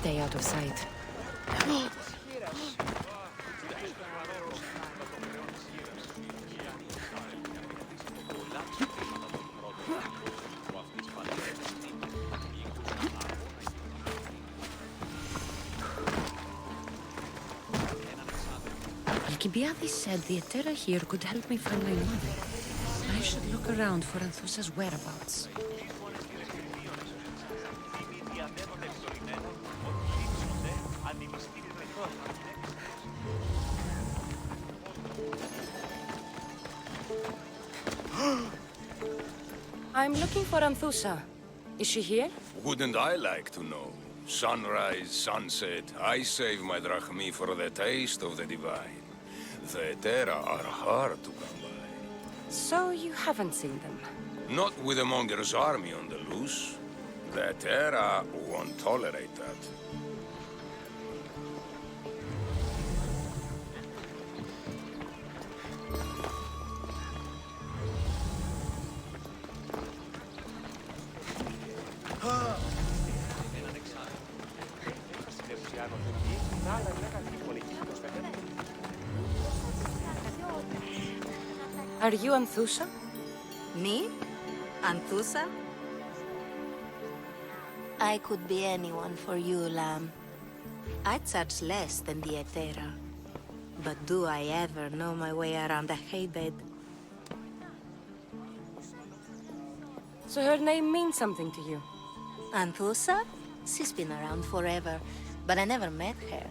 Stay out of sight. Alcibiades said the Etera here could help me find my mother. I should look around for Anthusa's whereabouts. I'm looking for Anthusa. Is she here? Wouldn't I like to know? Sunrise, sunset, I save my drachmi for the taste of the divine. The Etera are hard to come by. So you haven't seen them? Not with the Monger's army on the loose. The Etera won't tolerate that. Are you Anthusa? Me? Anthusa? I could be anyone for you, Lamb. I charge less than the Etera. But do I ever know my way around a haybed? So her name means something to you? Anthusa? She's been around forever, but I never met her.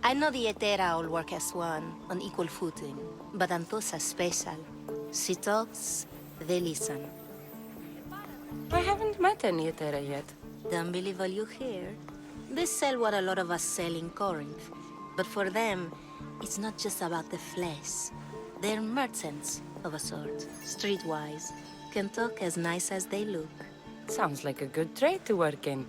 I know the Etera all work as one, on equal footing, but Anthusa's special. She talks, they listen. I haven't met any Etera yet. Don't believe all you hear. They sell what a lot of us sell in Corinth. But for them, it's not just about the flesh. They're merchants of a sort, streetwise. Can talk as nice as they look. Sounds like a good trade to work in.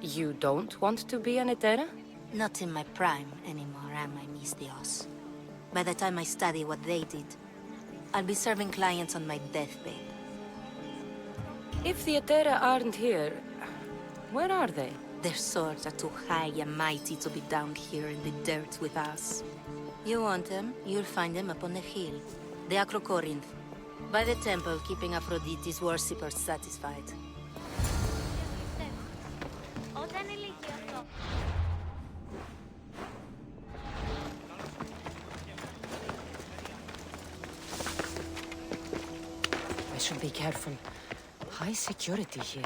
You don't want to be an Etera? Not in my prime anymore, am I, Miss Dios? By the time I study what they did, I'll be serving clients on my deathbed. If the Etera aren't here, where are they? Their swords are too high and mighty to be down here in the dirt with us. You want them, you'll find them up on the hill. The Acro Corinth. By the temple, keeping Aphrodite's worshippers satisfied. I should be careful. High security here.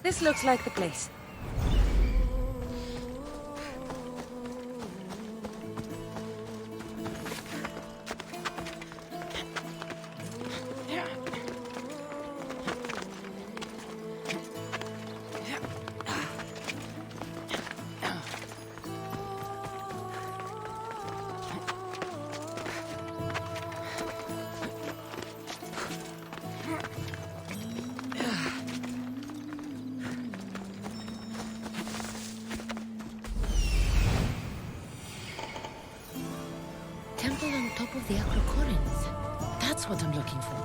This looks like the place. Temple on top of the Acro Corinth. That's what I'm looking for.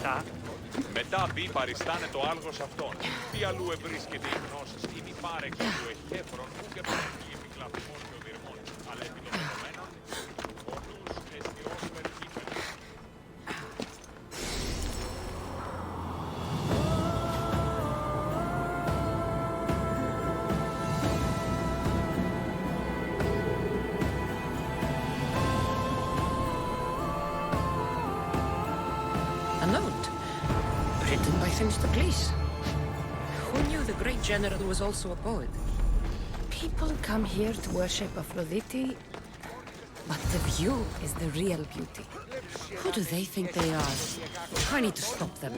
Μετά. Μετά μπει παριστάνε το άλγος αυτόν. Τι αλλού ευρίσκεται η γνώση ή μη πάρεξε του εχέφρον που και παρέχει επικλαπημών και οδυρμών. Αλλά επί των δεδομένων, ο νους εστιόσφαιρ κύπελ. A note. Written by Themistocles. Who knew the great general was also a poet? People come here to worship Aphrodite, but the view is the real beauty. Who do they think they are? I need to stop them.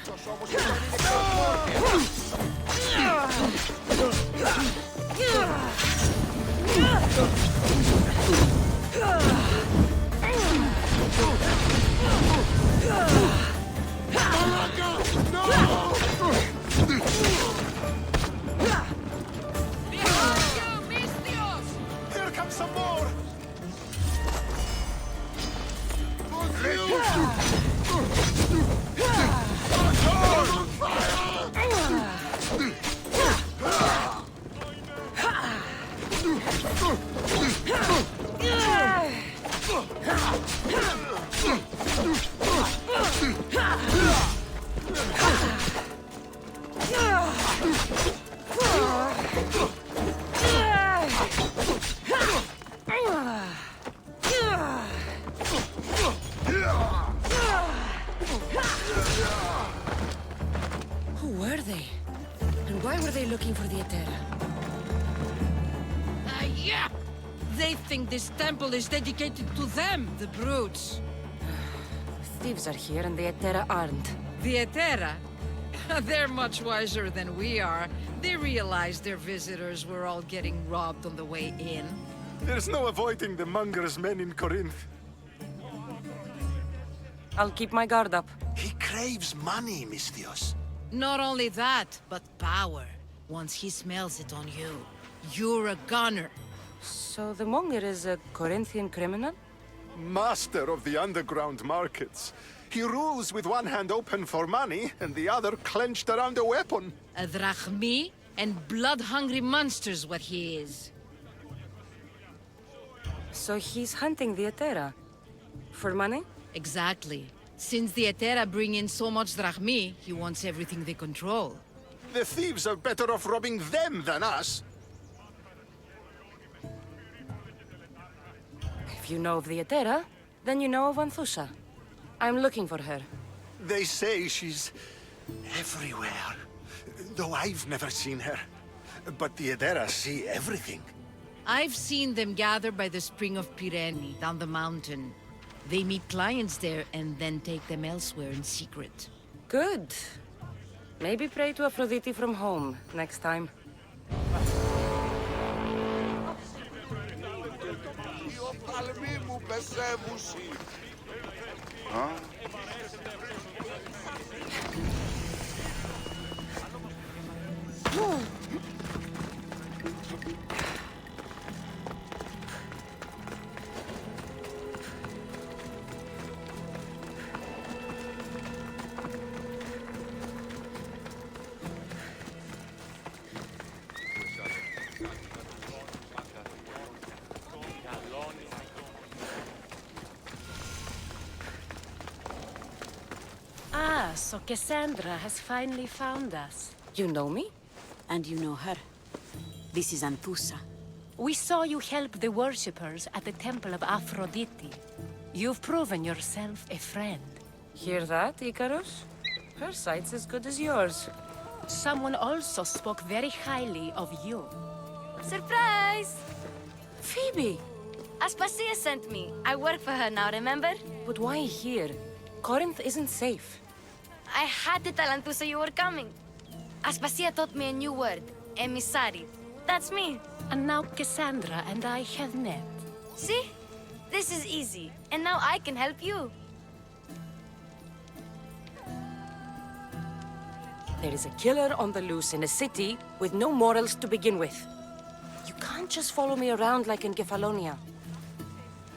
Here comes some more! Who were they? And why were they looking for the Etera? Yeah! They think this temple is dedicated to them, the brutes. Thieves are here and the Etera aren't. The Etera? They're much wiser than we are. They realized their visitors were all getting robbed on the way in. There's no avoiding the monger's men in Corinth. I'll keep my guard up. He craves money, Misthios. Not only that, but power. Once he smells it on you, you're a gunner. So the monger is a Corinthian criminal? Master of the underground markets. He rules with one hand open for money and the other clenched around a weapon. A drachmi and blood-hungry monster's what he is. So he's hunting the Etera? For money? Exactly. Since the Etera bring in so much drachmi, he wants everything they control. The thieves are better off robbing them than us. If you know of the Etera, then you know of Anthusa. I'm looking for her. They say she's everywhere, though I've never seen her. But the Edera see everything. I've seen them gather by the spring of Pirene, down the mountain. They meet clients there and then take them elsewhere in secret. Good. Maybe pray to Aphrodite from home next time. Ah, so Cassandra has finally found us. You know me? And you know her. This is Anthusa. We saw you help the worshippers at the Temple of Aphrodite. You've proven yourself a friend. Hear that, Icarus? Her sight's as good as yours. Someone also spoke very highly of you. Surprise! Phoebe! Aspasia sent me. I work for her now, remember? But why here? Corinth isn't safe. I had to tell Anthusa you were coming. Aspasia taught me a new word. Emissary. That's me. And now Cassandra and I have met. See? This is easy. And now I can help you. There is a killer on the loose in a city with no morals to begin with. You can't just follow me around like in Kefalonia.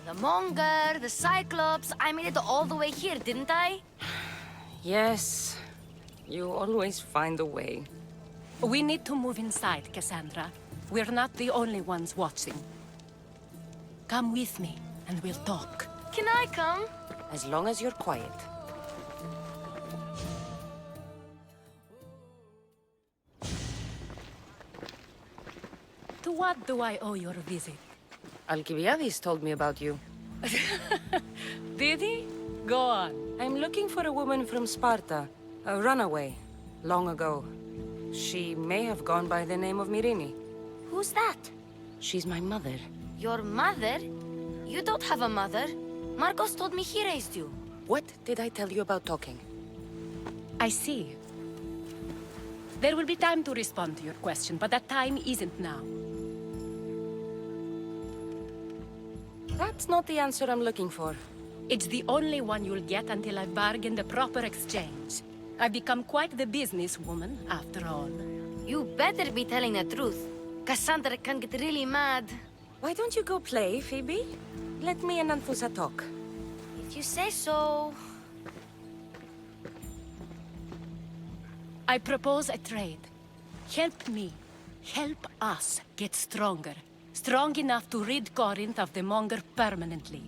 The Monger, the Cyclops. I made it all the way here, didn't I? Yes. You always find a way. We need to move inside, Cassandra. We're not the only ones watching. Come with me, and we'll talk. Can I come? As long as you're quiet. To what do I owe your visit? Alcibiades told me about you. Did he? Go on. I'm looking for a woman from Sparta. A runaway. Long ago. She may have gone by the name of Myrine. Who's that? She's my mother. Your mother? You don't have a mother. Marcos told me he raised you. What did I tell you about talking? I see. There will be time to respond to your question, but that time isn't now. That's not the answer I'm looking for. It's the only one you'll get until I've bargained a proper exchange. I've become quite the businesswoman, after all. You better be telling the truth. Cassandra can get really mad. Why don't you go play, Phoebe? Let me and Anthusa talk. If you say so. I propose a trade. Help me. Help us get stronger. Strong enough to rid Corinth of the Monger permanently.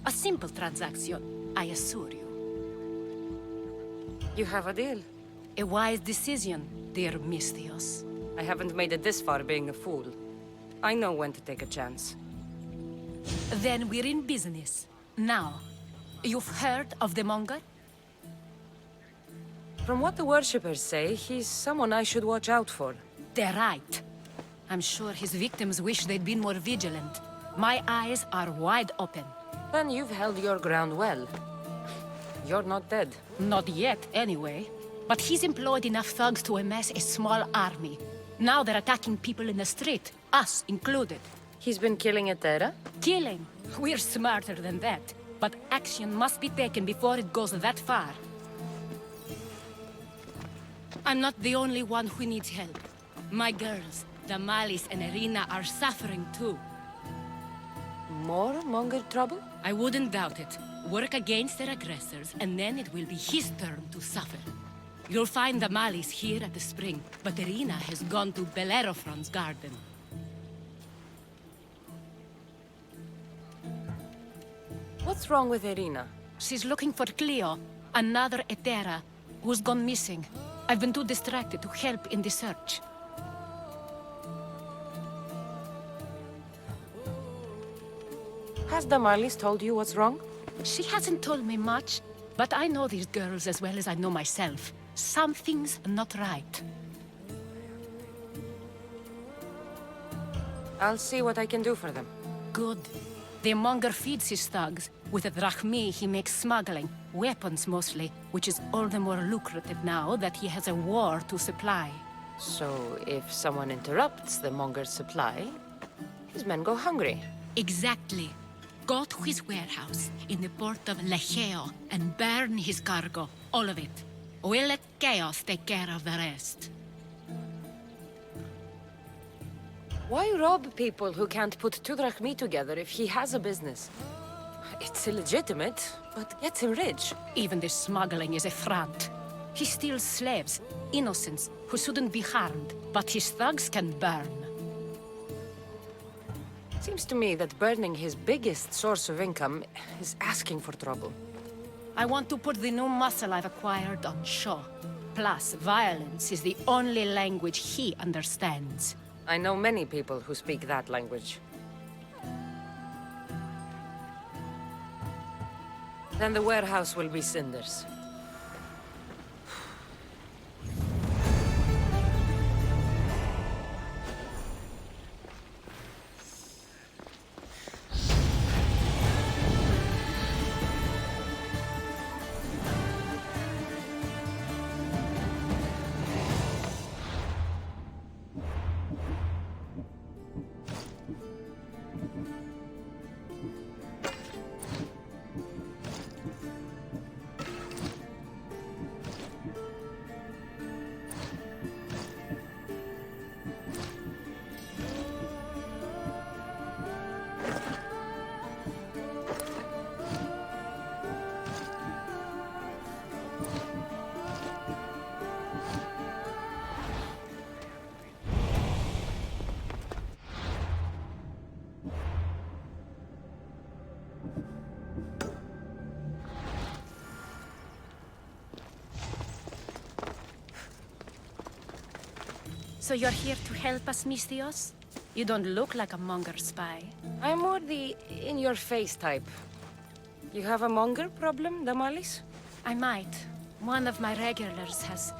A simple transaction, I assure you. You have a deal. A wise decision, dear Misthios. I haven't made it this far being a fool. I know when to take a chance. Then we're in business. Now, you've heard of the Monger? From what the worshippers say, he's someone I should watch out for. They're right. I'm sure his victims wish they'd been more vigilant. My eyes are wide open. Then you've held your ground well. You're not dead. Not yet, anyway. But he's employed enough thugs to amass a small army. Now they're attacking people in the street, us included. He's been killing Etera? Killing? We're smarter than that. But action must be taken before it goes that far. I'm not the only one who needs help. My girls, Damalis and Irina, are suffering too. More Monger trouble? I wouldn't doubt it. Work against their aggressors, and then it will be his turn to suffer. You'll find Damalis here at the spring, but Irina has gone to Bellerophon's garden. What's wrong with Irina? She's looking for Cleo, another Etera, who's gone missing. I've been too distracted to help in the search. Has Damalis told you what's wrong? She hasn't told me much, but I know these girls as well as I know myself. Something's not right. I'll see what I can do for them. Good. The Monger feeds his thugs. With the drachmi, he makes smuggling. Weapons, mostly, which is all the more lucrative now that he has a war to supply. So, if someone interrupts the Monger's supply, his men go hungry. Exactly. Go to his warehouse in the port of Lecheo and burn his cargo, all of it. We'll let chaos take care of the rest. Why rob people who can't put 2 drachmi together if he has a business? It's illegitimate, but gets him rich. Even the smuggling is a front. He steals slaves, innocents, who shouldn't be harmed, but his thugs can burn. Seems to me that burning his biggest source of income is asking for trouble. I want to put the new muscle I've acquired on show. Plus, violence is the only language he understands. I know many people who speak that language. Then the warehouse will be cinders. So you're here to help us, Mystios? You don't look like a monger spy. I'm more the in-your-face type. You have a monger problem, Damalis? I might. One of my regulars has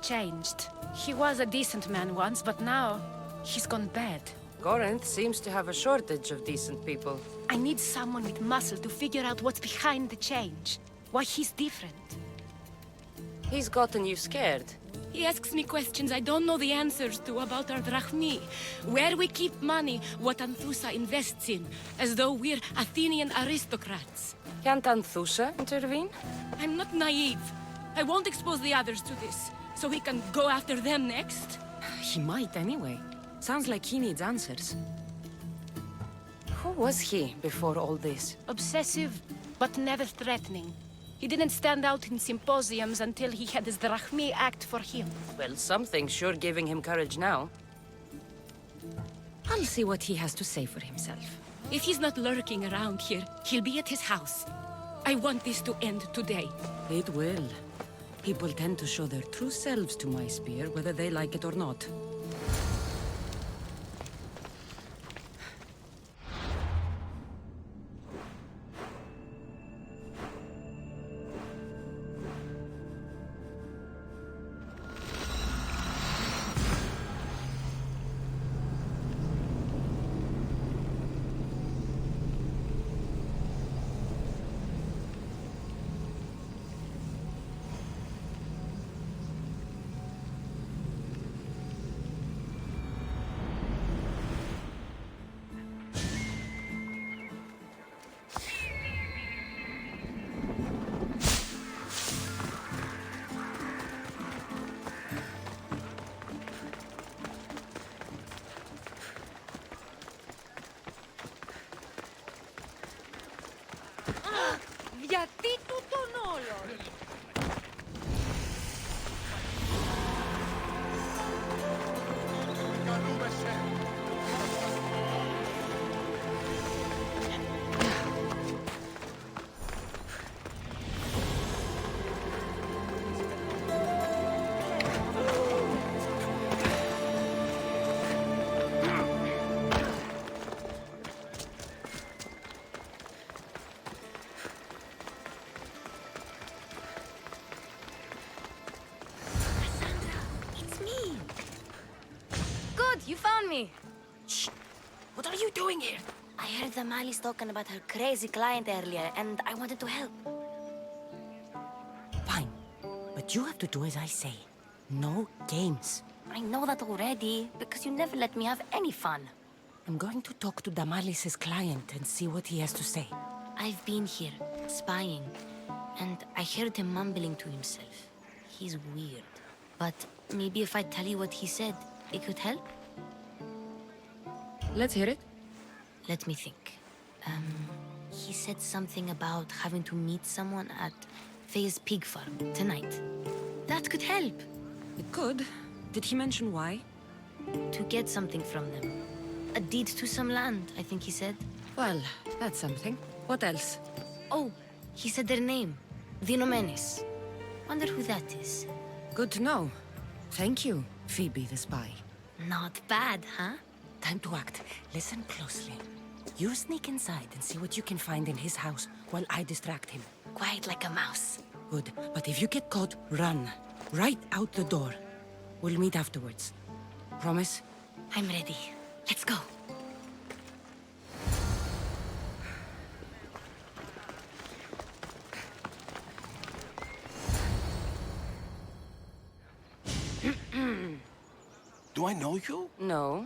changed. He was a decent man once, but now he's gone bad. Corinth seems to have a shortage of decent people. I need someone with muscle to figure out what's behind the change. Why he's different. He's gotten you scared. He asks me questions I don't know the answers to about our drachmi, where we keep money, what Anthusa invests in, as though we're Athenian aristocrats. Can't Anthusa intervene? I'm not naive. I won't expose the others to this, so he can go after them next. He might anyway. Sounds like he needs answers. Who was he before all this? Obsessive, but never threatening. He didn't stand out in symposiums until he had his drachmi act for him. Well, something's sure giving him courage now. I'll see what he has to say for himself. If he's not lurking around here, he'll be at his house. I want this to end today. It will. People tend to show their true selves to my spear, whether they like it or not. Γιατί τούτον όλον? You found me! Shh! What are you doing here? I heard the Mali's talking about her crazy client earlier, and I wanted to help. Fine. But you have to do as I say. No games. I know that already, because you never let me have any fun. I'm going to talk to Damalis's client and see what he has to say. I've been here, spying, and I heard him mumbling to himself. He's weird. But maybe if I tell you what he said, it could help? Let's hear it. Let me think. He said something about having to meet someone at Faye's pig farm tonight. That could help. It could. Did he mention why? To get something from them. A deed to some land, I think he said. Well, that's something. What else? Oh, he said their name. Dinomenes. Wonder who that is. Good to know. Thank you, Phoebe the spy. Not bad, huh? Time to act. Listen closely. You sneak inside and see what you can find in his house while I distract him. Quiet like a mouse. Good. But if you get caught, run. Right out the door. We'll meet afterwards. Promise? I'm ready. Let's go. Do I know you? No,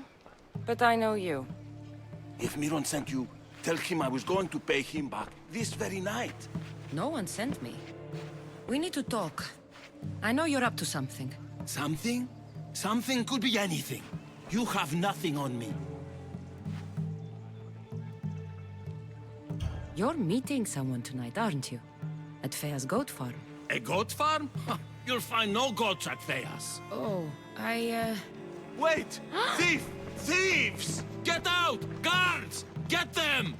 but I know you. If Miron sent you, tell him I was going to pay him back this very night. No one sent me. We need to talk. I know you're up to something. Something? Something could be anything. You have nothing on me. You're meeting someone tonight, aren't you? At Fea's goat farm. A goat farm? You'll find no goats at Thea's. Oh, Wait! Thief! Thieves! Get out! Guards! Get them!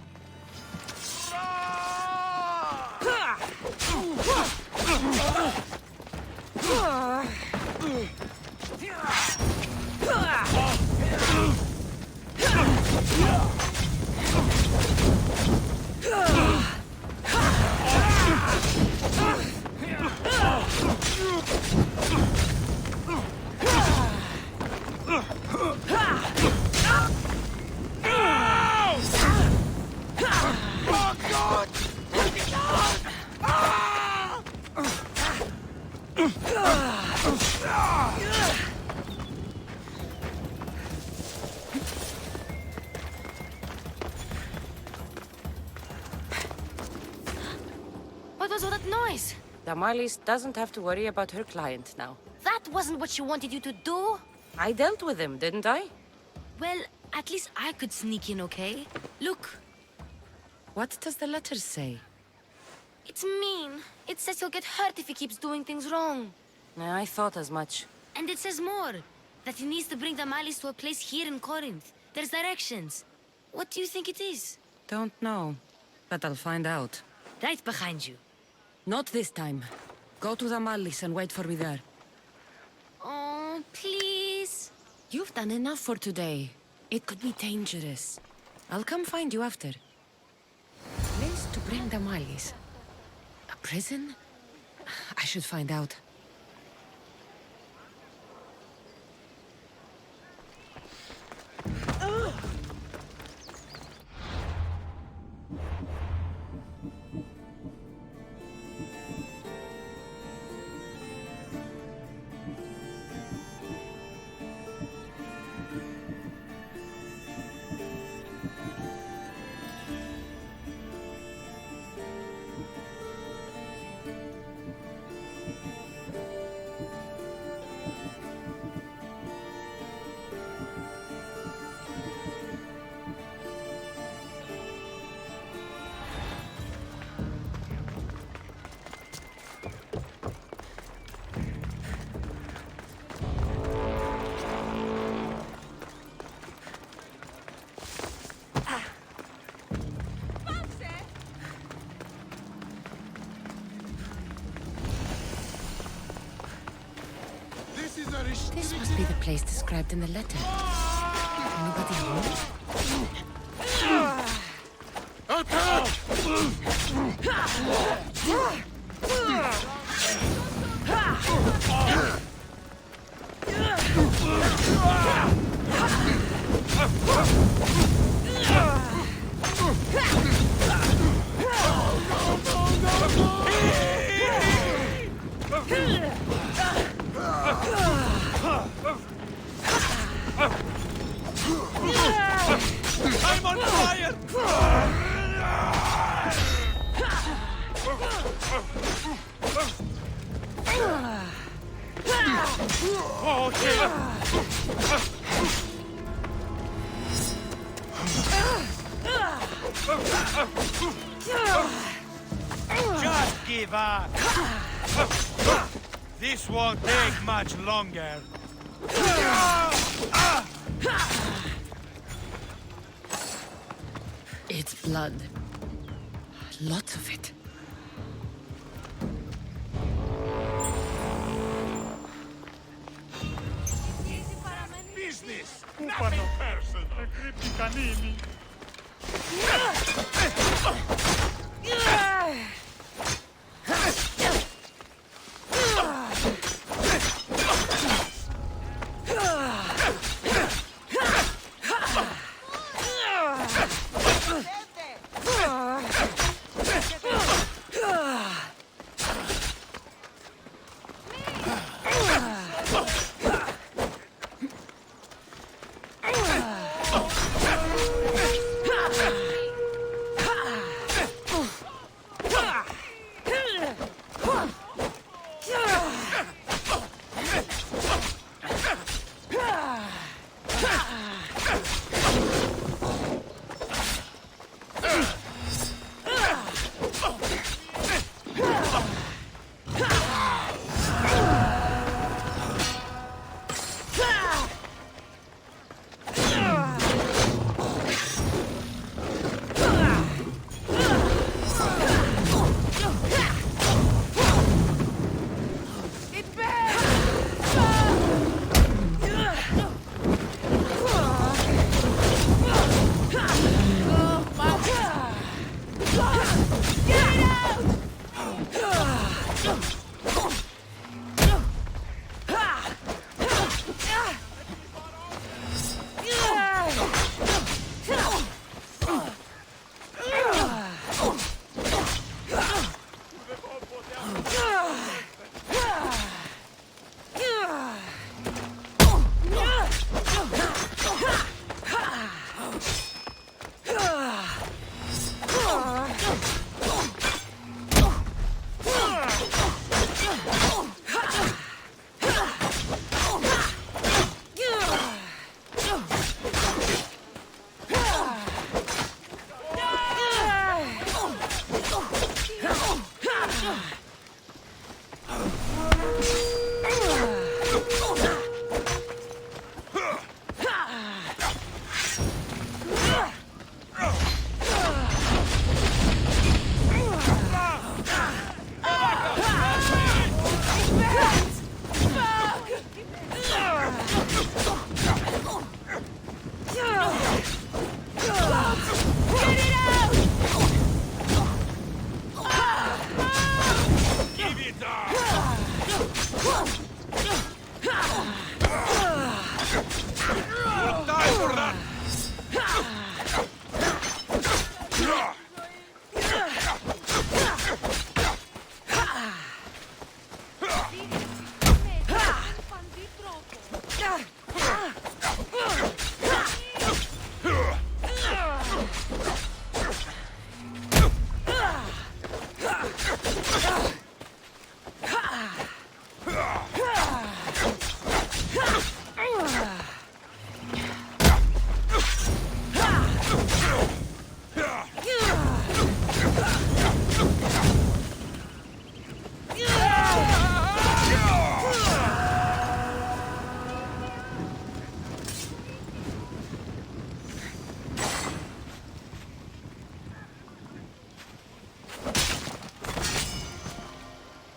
What was all that noise? Damalis doesn't have to worry about her client now. That wasn't what she wanted you to do. I dealt with him, didn't I? Well, at least I could sneak in, okay? Look, What does the letter say? it's mean. It says he'll get hurt if he keeps doing things wrong. I thought as much. And it says more. That he needs to bring Damalis to a place here in Corinth. There's directions. What do you think it is? Don't know, but I'll find out. Right behind you. Not this time. Go to the Mallis and wait for me there. Oh, please. You've done enough for today. It could be dangerous. I'll come find you after. Place to bring the Mallis. A prison? I should find out. This must be the place described in the letter. Anybody home? I'm on fire! Oh, Just give up. This won't take much longer. It's blood. Lots of it. Business, nothing personal.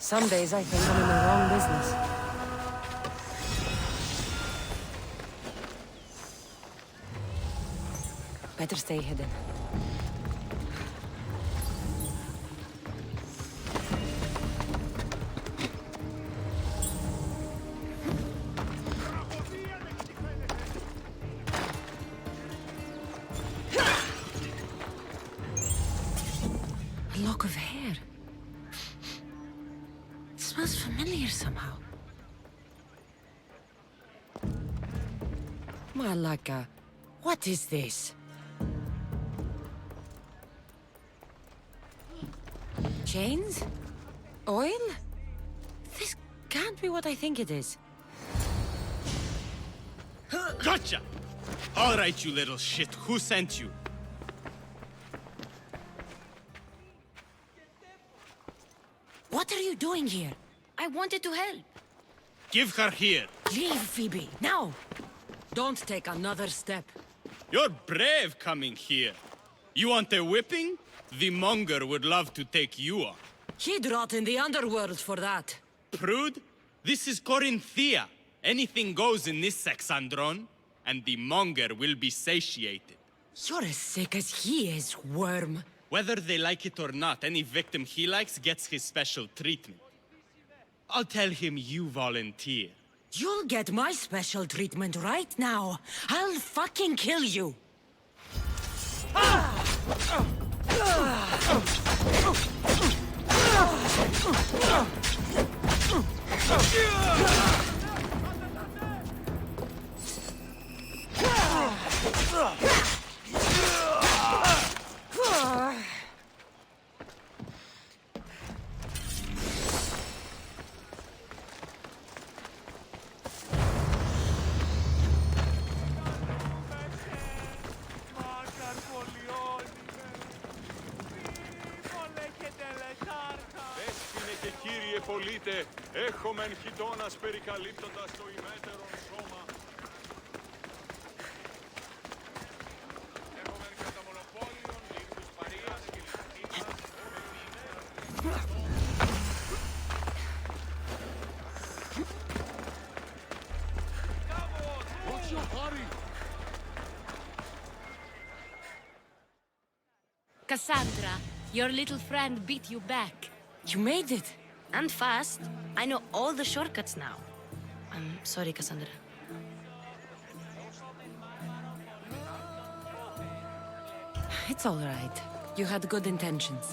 Some days I think I'm in the wrong business. Better stay hidden. A lock of hair. It smells familiar somehow. Malaka, what is this? Chains? Oil? This can't be what I think it is. Gotcha! All right, you little shit. Who sent you? What are you doing here? I wanted to help. Give her here. Leave, Phoebe, now! Don't take another step. You're brave coming here. You want a whipping? The monger would love to take you on. He'd rot in the underworld for that. Prude, this is Corinthia. Anything goes in this Sexandron, and the monger will be satiated. You're as sick as he is, worm. Whether they like it or not, any victim he likes gets his special treatment. I'll tell him you volunteer. You'll get my special treatment right now. I'll fucking kill you. Δέσποινε και κύριε πολίτε, έχομεν χιτώνας περικαλύπτοντας το ημέτερον σώμα. Έχομεν κατά μονοπόλιον λίγους παρείας και λιτίνας, What's your hurry? Cassandra, your little friend beat you back. You made it. And fast. I know all the shortcuts now. I'm sorry, Cassandra. It's all right. You had good intentions.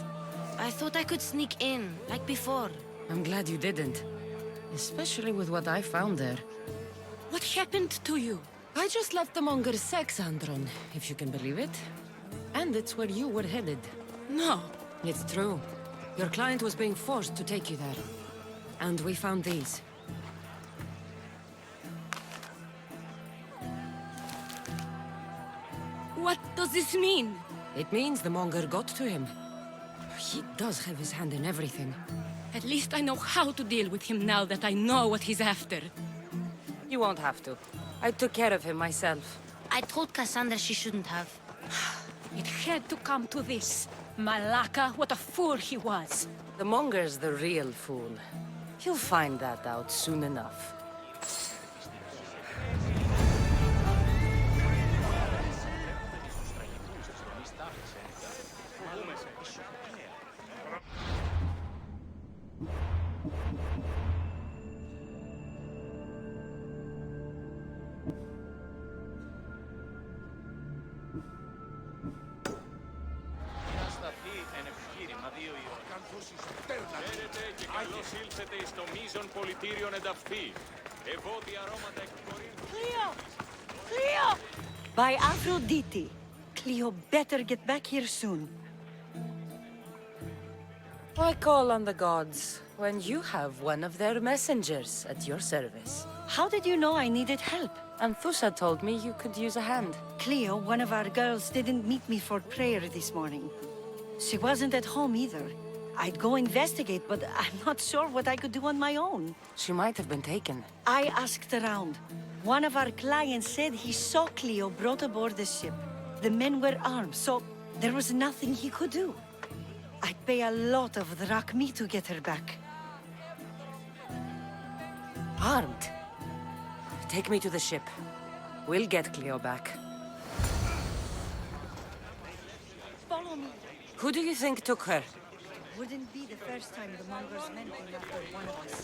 I thought I could sneak in, like before. I'm glad you didn't. Especially with what I found there. What happened to you? I just left the monger's Sexandron, if you can believe it. And it's where you were headed. No. It's true. Your client was being forced to take you there. And we found these. What does this mean? It means the monger got to him. He does have his hand in everything. At least I know how to deal with him now that I know what he's after. You won't have to. I took care of him myself. I told Cassandra she shouldn't have. It had to come to this. Malaka, what a fool he was. The monger's the real fool. You'll find that out soon enough. Χαίρετε και καλώς ήλθετε εις το μείζον πολιτήριον εδαφή. Ευώδη αρώματα εκ Κορίνθου. Cleo! By Aphrodite. Cleo better get back here soon. Why call on the gods when you have one of their messengers at your service? How did you know I needed help? Anthusa told me you could use a hand. Cleo, one of our girls, didn't meet me for prayer this morning. She wasn't at home either. I'd go investigate, but I'm not sure what I could do on my own. She might have been taken. I asked around. One of our clients said he saw Cleo brought aboard the ship. The men were armed, so there was nothing he could do. I'd pay a lot of drachmi to get her back. armed. Take me to the ship. We'll get Cleo back. Follow me. Who do you think took her? Wouldn't be the first time the Mongers went in after one of us.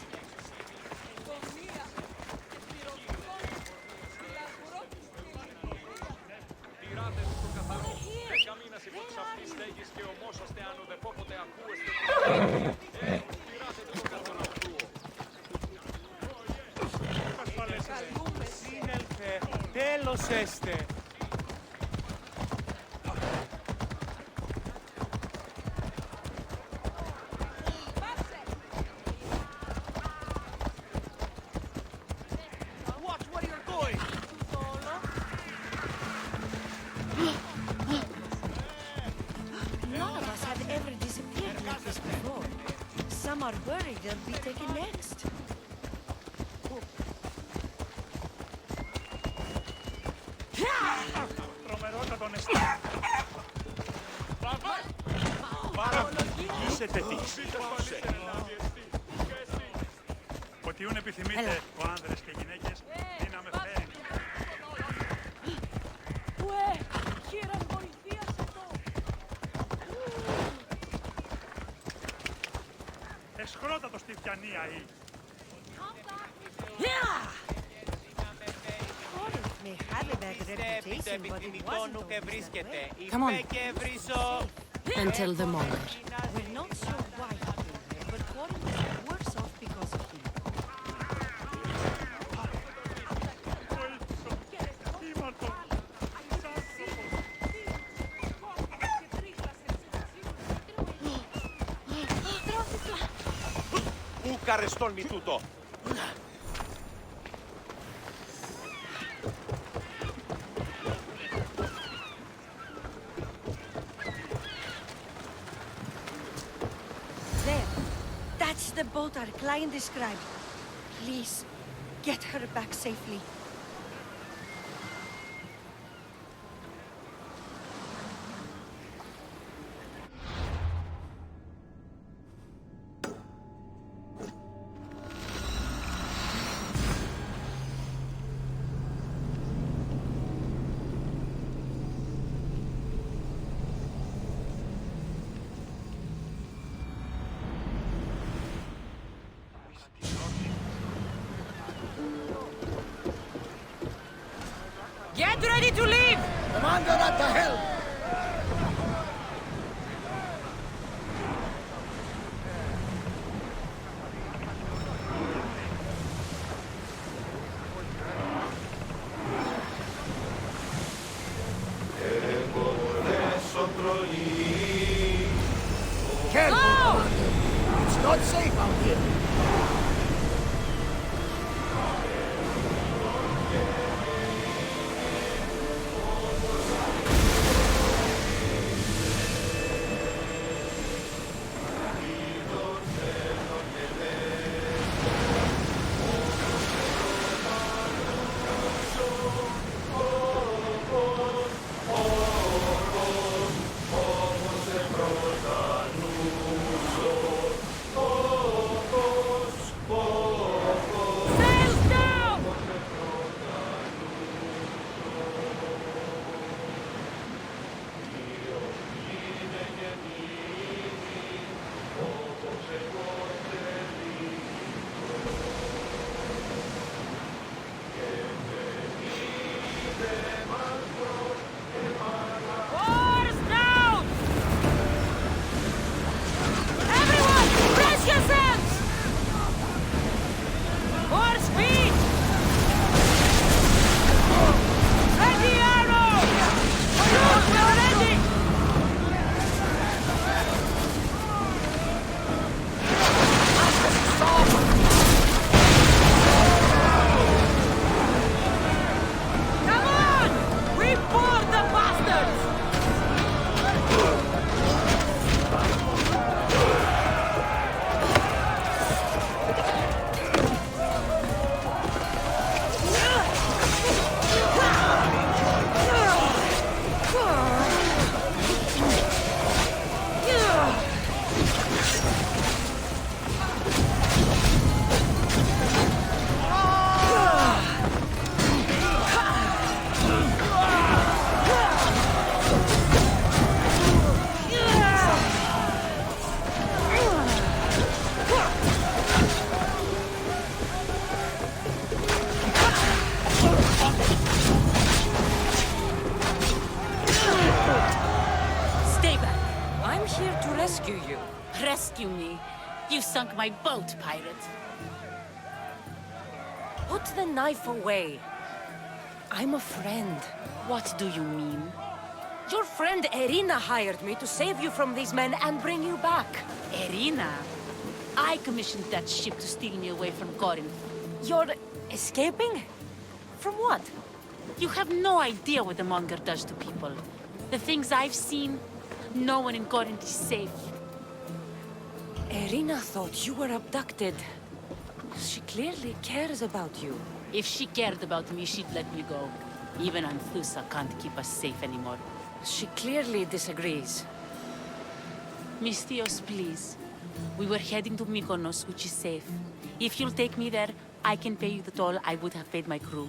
Τέλος έστε. None of us have ever disappeared like this before. Some are worried they'll be taken next. Τρομερότατον εστί. Είσαι τετής. Ότι ούν επιθυμείτε ο άνδρες και γυναίκες, δύναμε φέρει. Ουε, χείρα βοηθείας εδώ. Εσχρότατο στη Βιανία ή. May have a bad reputation, but it wasn't always that way. Come on. Until the Monger. We're not sure why he came here, but Corin is worse off because of him. Πού καρεστόν μη τούτο. There. That's the boat our client described. Please, get her back safely. Get ready to leave! Commander at the helm! Careful, Commander. It's not safe out here. rescue me. You sunk my boat, pirate. Put the knife away. I'm a friend. What do you mean? Your friend Irina hired me to save you from these men and bring you back. Irina? I commissioned that ship to steal me away from Corinth. You're escaping? From what? You have no idea what the Monger does to people. The things I've seen, no one in Corinth is safe. Irina thought you were abducted. She clearly cares about you. If she cared about me, she'd let me go. Even Anthusa can't keep us safe anymore. She clearly disagrees. Mystios, please. We were heading to Mykonos, which is safe. If you'll take me there, I can pay you the toll I would have paid my crew.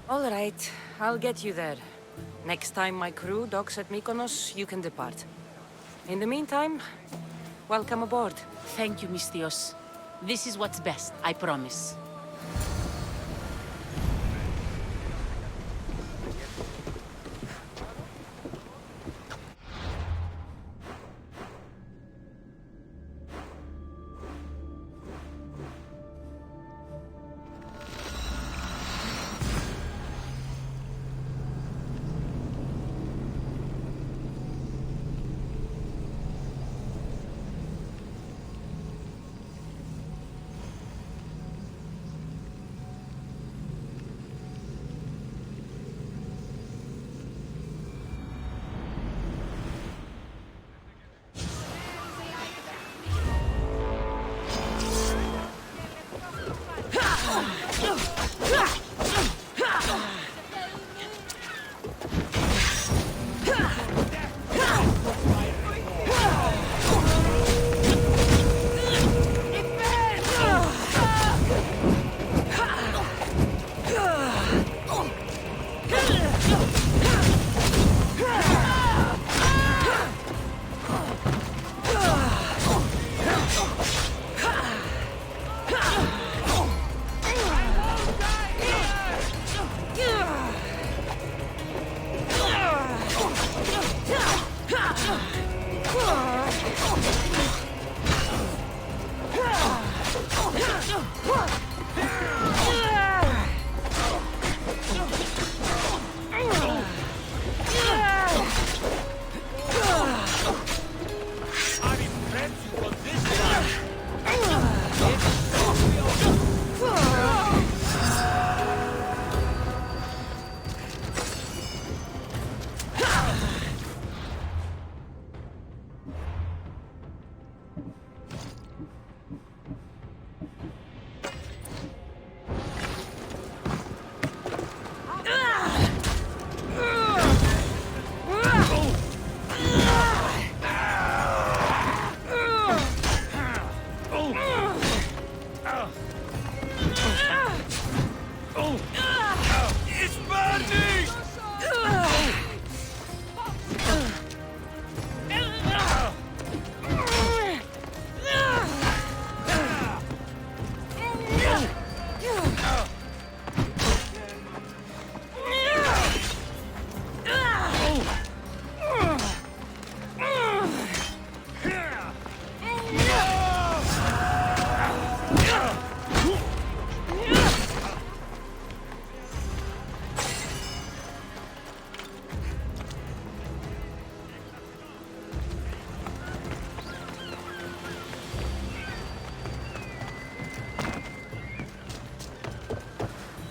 All right, I'll get you there. Next time my crew docks at Mykonos, you can depart. In the meantime, welcome aboard. Thank you, Mystios. This is what's best, I promise.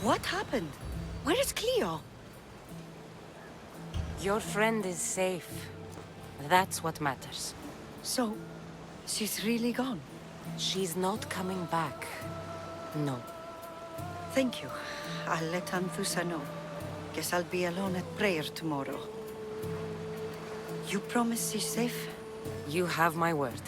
What happened? Where is Cleo? Your friend is safe. That's what matters. So, she's really gone? She's not coming back. No. Thank you. I'll let Anthusa know. Guess I'll be alone at prayer tomorrow. You promise she's safe? You have my word.